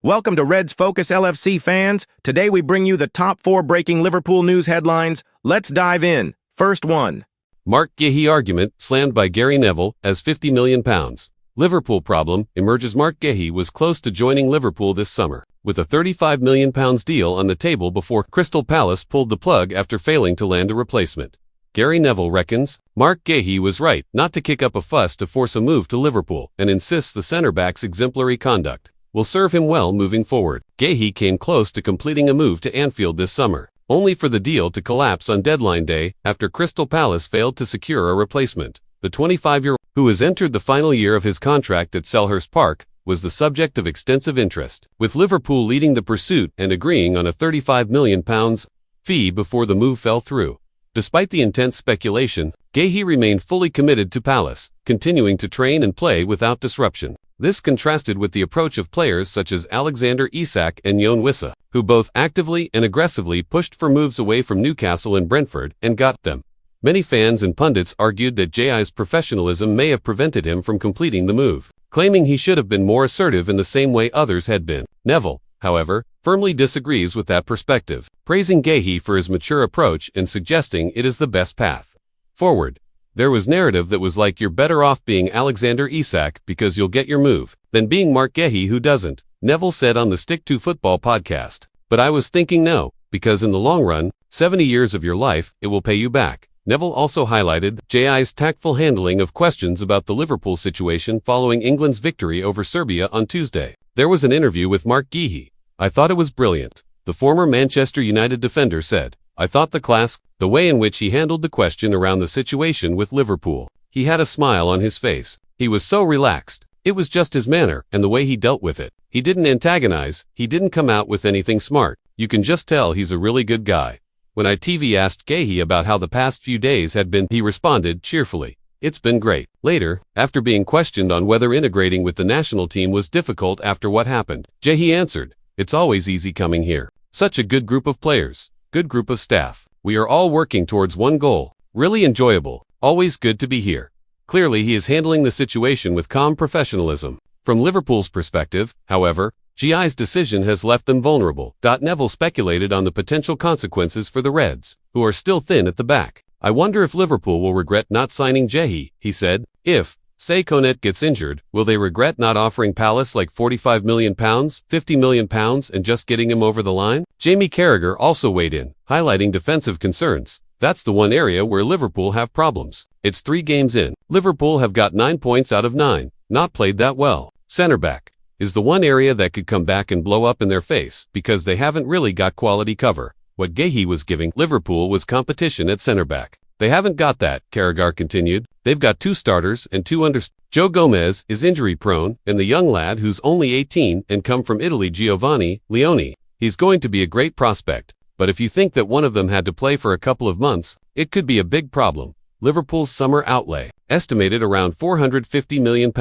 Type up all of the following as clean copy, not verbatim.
Welcome to Reds Focus LFC fans. Today we bring you the top 4 breaking Liverpool news headlines. Let's dive in. First one. Marc Guehi argument slammed by Gary Neville as £50 million. Liverpool problem emerges. Marc Guehi was close to joining Liverpool this summer, with a £35 million deal on the table before Crystal Palace pulled the plug after failing to land a replacement. Gary Neville reckons Marc Guehi was right not to kick up a fuss to force a move to Liverpool and insists the centre-back's exemplary conduct will serve him well moving forward. Guehi came close to completing a move to Anfield this summer, only for the deal to collapse on deadline day after Crystal Palace failed to secure a replacement. The 25-year-old, who has entered the final year of his contract at Selhurst Park, was the subject of extensive interest, with Liverpool leading the pursuit and agreeing on a £35 million fee before the move fell through. Despite the intense speculation, Guehi remained fully committed to Palace, continuing to train and play without disruption. This contrasted with the approach of players such as Alexander Isak and Yoane Wissa, who both actively and aggressively pushed for moves away from Newcastle and Brentford and got them. Many fans and pundits argued that Guehi's professionalism may have prevented him from completing the move, claiming he should have been more assertive in the same way others had been. Neville, however, firmly disagrees with that perspective, praising Guehi for his mature approach and suggesting it is the best path forward. There was narrative that was like, you're better off being Alexander Isak because you'll get your move, than being Marc Guehi who doesn't, Neville said on the Stick to Football podcast. But I was thinking no, because in the long run, 70 years of your life, it will pay you back. Neville also highlighted Guehi's tactful handling of questions about the Liverpool situation following England's victory over Serbia on Tuesday. There was an interview with Marc Guehi. I thought it was brilliant, the former Manchester United defender said. I thought the way in which he handled the question around the situation with Liverpool. He had a smile on his face. He was so relaxed. It was just his manner and the way he dealt with it. He didn't antagonize, he didn't come out with anything smart. You can just tell he's a really good guy. When ITV asked Guehi about how the past few days had been, he responded cheerfully, "It's been great." Later, after being questioned on whether integrating with the national team was difficult after what happened, Guehi answered, "It's always easy coming here. Such a good group of players. Good group of staff. We are all working towards one goal. Really enjoyable. Always good to be here." Clearly he is handling the situation with calm professionalism. From Liverpool's perspective, however, Guehi's decision has left them vulnerable. Neville speculated on the potential consequences for the Reds, who are still thin at the back. I wonder if Liverpool will regret not signing Guehi, he said. If, say, Konet gets injured, will they regret not offering Palace like £45 million, £50 million and just getting him over the line? Jamie Carragher also weighed in, highlighting defensive concerns. That's the one area where Liverpool have problems. It's 3 games in. Liverpool have got 9 points out of 9. Not played that well. Centre-back is the one area that could come back and blow up in their face because they haven't really got quality cover. What Guehi was giving Liverpool was competition at centre-back. They haven't got that, Carragher continued. They've got 2 starters and 2 unders. Joe Gomez is injury-prone, and the young lad who's only 18 and come from Italy, Giovanni Leone. He's going to be a great prospect, but if you think that one of them had to play for a couple of months, it could be a big problem. Liverpool's summer outlay, estimated around £450 million,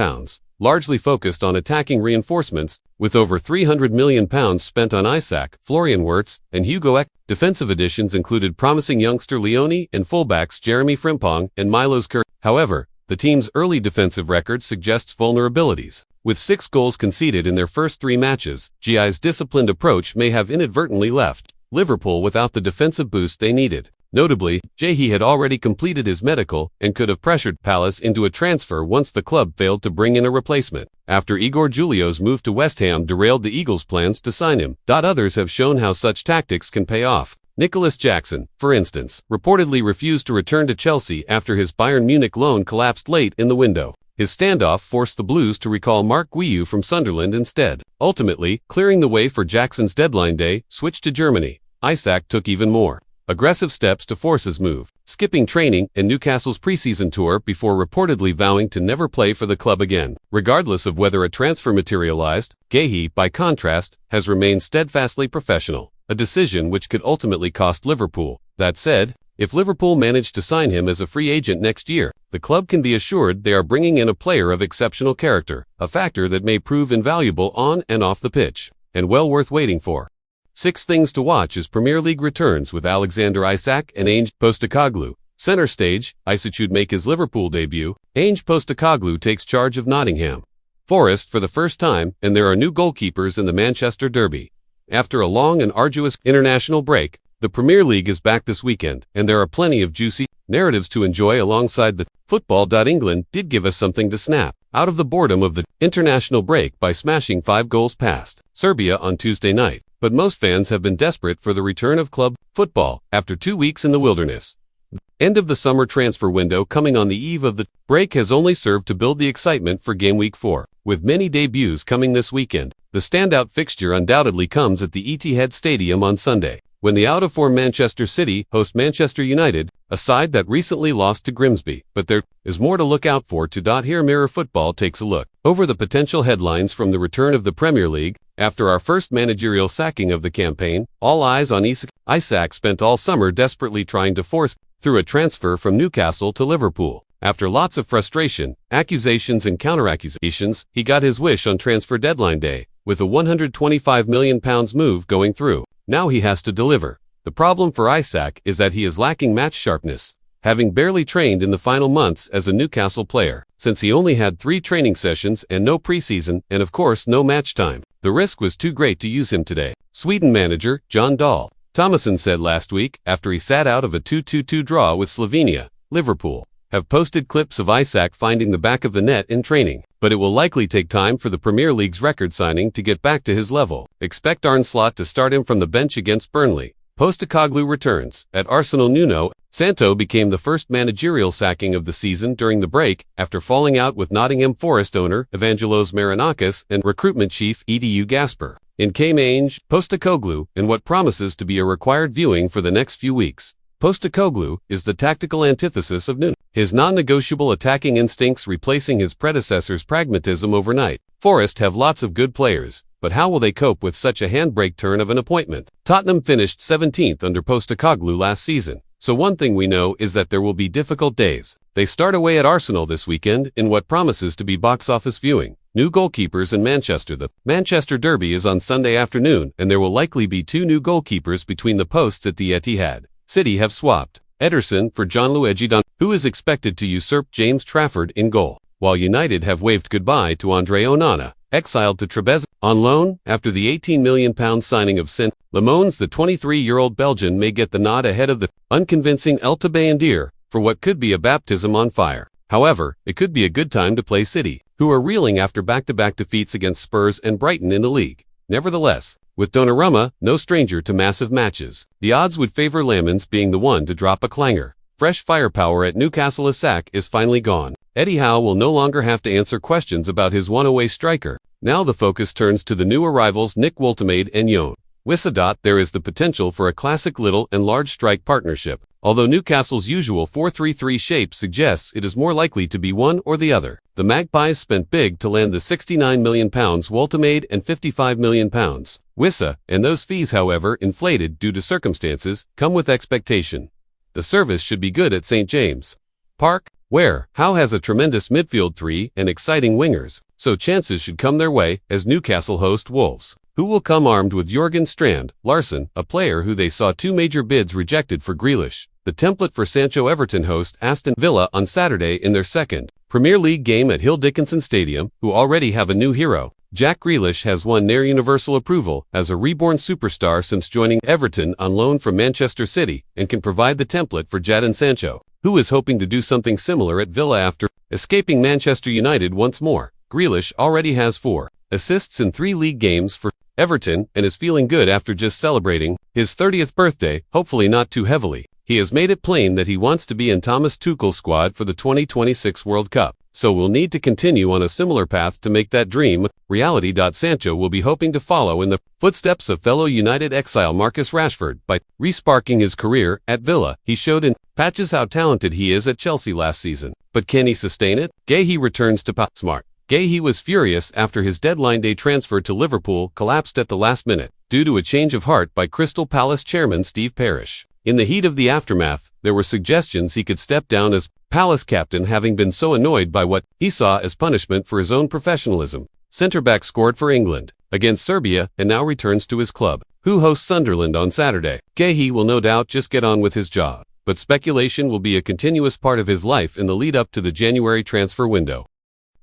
largely focused on attacking reinforcements, with over £300 million spent on Isak, Florian Wirtz, and Hugo Ek. Defensive additions included promising youngster Leone and fullbacks Jeremy Frimpong and Milos Kerr. However, the team's early defensive record suggests vulnerabilities. With 6 goals conceded in their first 3 matches, Guehi's disciplined approach may have inadvertently left Liverpool without the defensive boost they needed. Notably, Guehi had already completed his medical and could have pressured Palace into a transfer once the club failed to bring in a replacement, after Igor Julio's move to West Ham derailed the Eagles' plans to sign him. Others have shown how such tactics can pay off. Nicholas Jackson, for instance, reportedly refused to return to Chelsea after his Bayern Munich loan collapsed late in the window. His standoff forced the Blues to recall Marc Guehi from Sunderland instead, ultimately clearing the way for Jackson's deadline day switch to Germany. Isak took even more aggressive steps to force his move, skipping training and Newcastle's preseason tour before reportedly vowing to never play for the club again. Regardless of whether a transfer materialized, Guehi, by contrast, has remained steadfastly professional, a decision which could ultimately cost Liverpool. That said, if Liverpool managed to sign him as a free agent next year, the club can be assured they are bringing in a player of exceptional character, a factor that may prove invaluable on and off the pitch, and well worth waiting for. 6 things to watch as Premier League returns with Alexander Isak and Ange Postecoglou. Center stage, Isak should make his Liverpool debut. Ange Postecoglou takes charge of Nottingham Forest for the first time, and there are new goalkeepers in the Manchester Derby. After a long and arduous international break, the Premier League is back this weekend, and there are plenty of juicy narratives to enjoy alongside the football. England did give us something to snap out of the boredom of the international break by smashing 5 goals past Serbia on Tuesday night. But most fans have been desperate for the return of club football after 2 weeks in the wilderness. The end of the summer transfer window coming on the eve of the break has only served to build the excitement for Game Week 4, with many debuts coming this weekend. The standout fixture undoubtedly comes at the Etihad Stadium on Sunday, when the out-of-form Manchester City host Manchester United, a side that recently lost to Grimsby. But there is more to look out for. Here Mirror Football takes a look over the potential headlines from the return of the Premier League. After our first managerial sacking of the campaign, all eyes on Isak. Isak spent all summer desperately trying to force through a transfer from Newcastle to Liverpool. After lots of frustration, accusations and counter-accusations, he got his wish on transfer deadline day, with a £125 million move going through. Now he has to deliver. The problem for Isak is that he is lacking match sharpness, having barely trained in the final months as a Newcastle player, since he only had 3 training sessions and no preseason, and of course no match time. The risk was too great to use him today. Sweden manager John Dahl Tomasson said last week, after he sat out of a 2-2 draw with Slovenia. Liverpool have posted clips of Isak finding the back of the net in training, but it will likely take time for the Premier League's record signing to get back to his level. Expect Arne Slot to start him from the bench against Burnley. Postecoglou returns. At Arsenal, Nuno Santo became the first managerial sacking of the season during the break, after falling out with Nottingham Forest owner Evangelos Marinakis and recruitment chief Edu Gasper. In came Ange Postecoglou, in what promises to be a required viewing for the next few weeks. Postecoglou is the tactical antithesis of Nuno, his non-negotiable attacking instincts replacing his predecessor's pragmatism overnight. Forest have lots of good players, but how will they cope with such a handbrake turn of an appointment? Tottenham finished 17th under Postecoglou last season, so one thing we know is that there will be difficult days. They start away at Arsenal this weekend in what promises to be box office viewing. New goalkeepers in Manchester. The Manchester Derby is on Sunday afternoon, and there will likely be 2 new goalkeepers between the posts at the Etihad. City have swapped Ederson for Gianluigi Donnarumma, who is expected to usurp James Trafford in goal, while United have waved goodbye to Andre Onana, exiled to Trebizond on loan after the £18 million signing of Saint Lemons. The 23-year-old Belgian may get the nod ahead of the unconvincing Elta Bayendir for what could be a baptism on fire. However, it could be a good time to play City, who are reeling after back-to-back defeats against Spurs and Brighton in the league. Nevertheless, with Donnarumma no stranger to massive matches, the odds would favor Lemons being the one to drop a clanger. Fresh firepower at Newcastle. Isak is finally gone. Eddie Howe will no longer have to answer questions about his one-away striker. Now the focus turns to the new arrivals Nick Woltemade and Jon Wissa. There is the potential for a classic little and large strike partnership, although Newcastle's usual 4-3-3 shape suggests it is more likely to be one or the other. The Magpies spent big to land the £69 million Woltemade and £55 million Wissa, and those fees, however inflated due to circumstances, come with expectation. The service should be good at St. James' Park, where Howe has a tremendous midfield 3 and exciting wingers, so chances should come their way as Newcastle host Wolves, who will come armed with Jurgen Strand Larsen, a player who they saw 2 major bids rejected for Grealish. The template for Sancho. Everton host Aston Villa on Saturday in their second Premier League game at Hill Dickinson Stadium, who already have a new hero. Jack Grealish has won near universal approval as a reborn superstar since joining Everton on loan from Manchester City, and can provide the template for Jadon Sancho, who is hoping to do something similar at Villa after escaping Manchester United once more. Grealish already has 4 assists in 3 league games for Everton and is feeling good after just celebrating his 30th birthday, hopefully not too heavily. He has made it plain that he wants to be in Thomas Tuchel's squad for the 2026 World Cup, so we'll need to continue on a similar path to make that dream a reality. Sancho will be hoping to follow in the footsteps of fellow United exile Marcus Rashford by resparking his career at Villa. He showed in patches how talented he is at Chelsea last season, but can he sustain it? Guehi returns to Smart. Guehi was furious after his deadline day transfer to Liverpool collapsed at the last minute, due to a change of heart by Crystal Palace chairman Steve Parish. In the heat of the aftermath, there were suggestions he could step down as Palace captain, having been so annoyed by what he saw as punishment for his own professionalism. Centre-back scored for England against Serbia and now returns to his club, who hosts Sunderland on Saturday. Guehi will no doubt just get on with his job, but speculation will be a continuous part of his life in the lead-up to the January transfer window.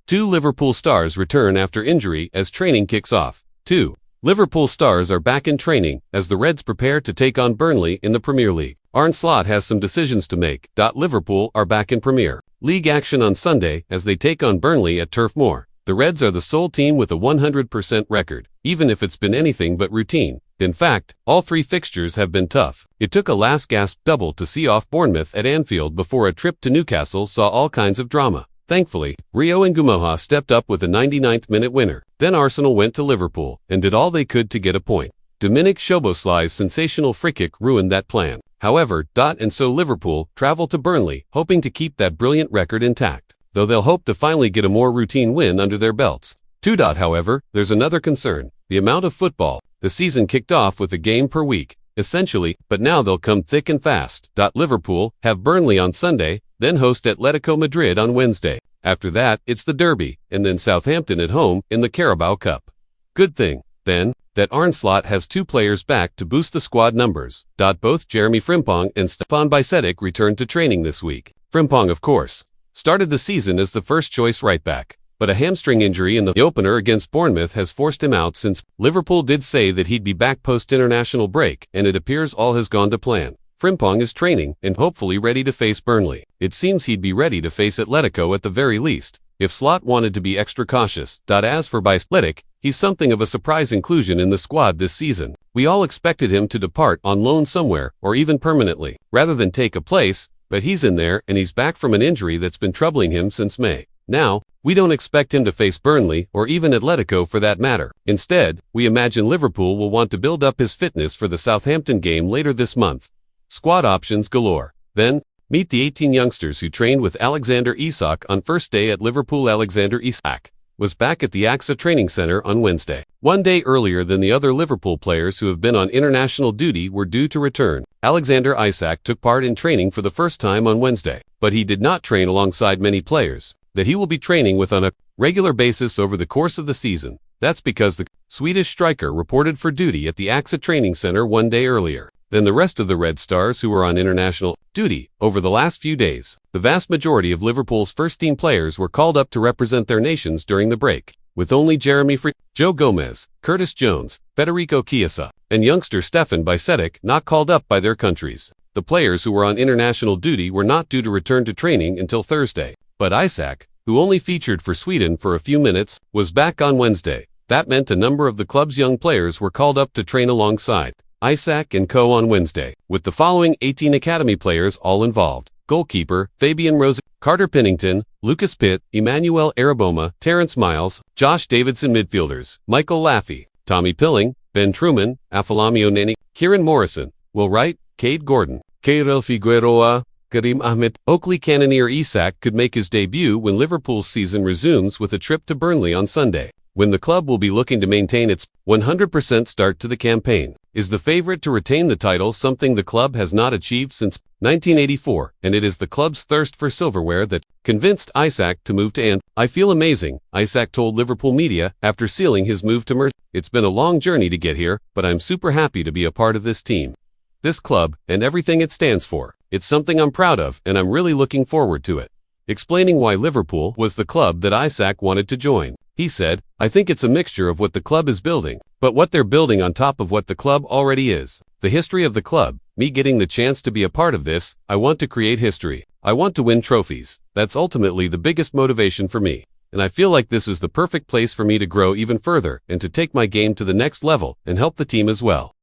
2 Liverpool stars return after injury as training kicks off. 2. Liverpool stars are back in training as the Reds prepare to take on Burnley in the Premier League. Arne Slot has some decisions to make. Liverpool are back in Premier League action on Sunday as they take on Burnley at Turf Moor. The Reds are the sole team with a 100% record, even if it's been anything but routine. In fact, all 3 fixtures have been tough. It took a last-gasp double to see off Bournemouth at Anfield before a trip to Newcastle saw all kinds of drama. Thankfully, Rio Ngumoha stepped up with a 99th-minute winner. Then Arsenal went to Liverpool and did all they could to get a point. Dominic Szoboszlai's sensational free-kick ruined that plan. However, and so Liverpool travel to Burnley, hoping to keep that brilliant record intact, though they'll hope to finally get a more routine win under their belts. 2. However, there's another concern: the amount of football. The season kicked off with a game per week, essentially, but now they'll come thick and fast. Liverpool have Burnley on Sunday, then host Atletico Madrid on Wednesday. After that, it's the Derby, and then Southampton at home in the Carabao Cup. Good thing, then, that Arne Slot has 2 players back to boost the squad numbers. Both Jeremy Frimpong and Stefan Bisetic returned to training this week. Frimpong, of course, started the season as the first-choice right-back, but a hamstring injury in the opener against Bournemouth has forced him out since Liverpool did say that he'd be back post-international break, and it appears all has gone to plan. Frimpong is training and hopefully ready to face Burnley. It seems he'd be ready to face Atletico at the very least, if Slot wanted to be extra cautious. As for Bisetic, he's something of a surprise inclusion in the squad this season. We all expected him to depart on loan somewhere, or even permanently, rather than take a place, but he's in there and he's back from an injury that's been troubling him since May. Now, we don't expect him to face Burnley or even Atletico for that matter. Instead, we imagine Liverpool will want to build up his fitness for the Southampton game later this month. Squad options galore. Then, meet the 18 youngsters who trained with Alexander Isak on first day at Liverpool. Alexander Isak was back at the AXA training center on Wednesday, 1 day earlier than the other Liverpool players who have been on international duty were due to return. Alexander Isak took part in training for the first time on Wednesday, but he did not train alongside many players that he will be training with on a regular basis over the course of the season. That's because the Swedish striker reported for duty at the AXA training center 1 day earlier than the rest of the Red Stars who were on international duty over the last few days. The vast majority of Liverpool's first-team players were called up to represent their nations during the break, with only Jeremy Frimpong, Joe Gomez, Curtis Jones, Federico Chiesa, and youngster Stefan Bisetic not called up by their countries. The players who were on international duty were not due to return to training until Thursday, but Isak, who only featured for Sweden for a few minutes, was back on Wednesday. That meant a number of the club's young players were called up to train alongside Isak and co on Wednesday, with the following 18 academy players all involved: goalkeeper Fabian Rose, Carter Pennington, Lucas Pitt, Emmanuel Araboma, Terrence Miles, Josh Davidson. Midfielders: Michael Laffey, Tommy Pilling, Ben Truman, Afolami Oneni, Kieran Morrison, Will Wright, Cade Gordon, Keirel Figueroa, Karim Ahmed. Oakley cannoneer Isak could make his debut when Liverpool's season resumes with a trip to Burnley on Sunday, when the club will be looking to maintain its 100% start to the campaign. Is the favorite to retain the title something the club has not achieved since 1984, and it is the club's thirst for silverware that convinced Isak to move to Anfield. I feel amazing, Isak told Liverpool media after sealing his move to Merseyside. It's been a long journey to get here, but I'm super happy to be a part of this team, this club, and everything it stands for. It's something I'm proud of, and I'm really looking forward to it. Explaining why Liverpool was the club that Isak wanted to join, he said, I think it's a mixture of what the club is building, but what they're building on top of what the club already is. The history of the club, me getting the chance to be a part of this, I want to create history. I want to win trophies. That's ultimately the biggest motivation for me. And I feel like this is the perfect place for me to grow even further and to take my game to the next level and help the team as well.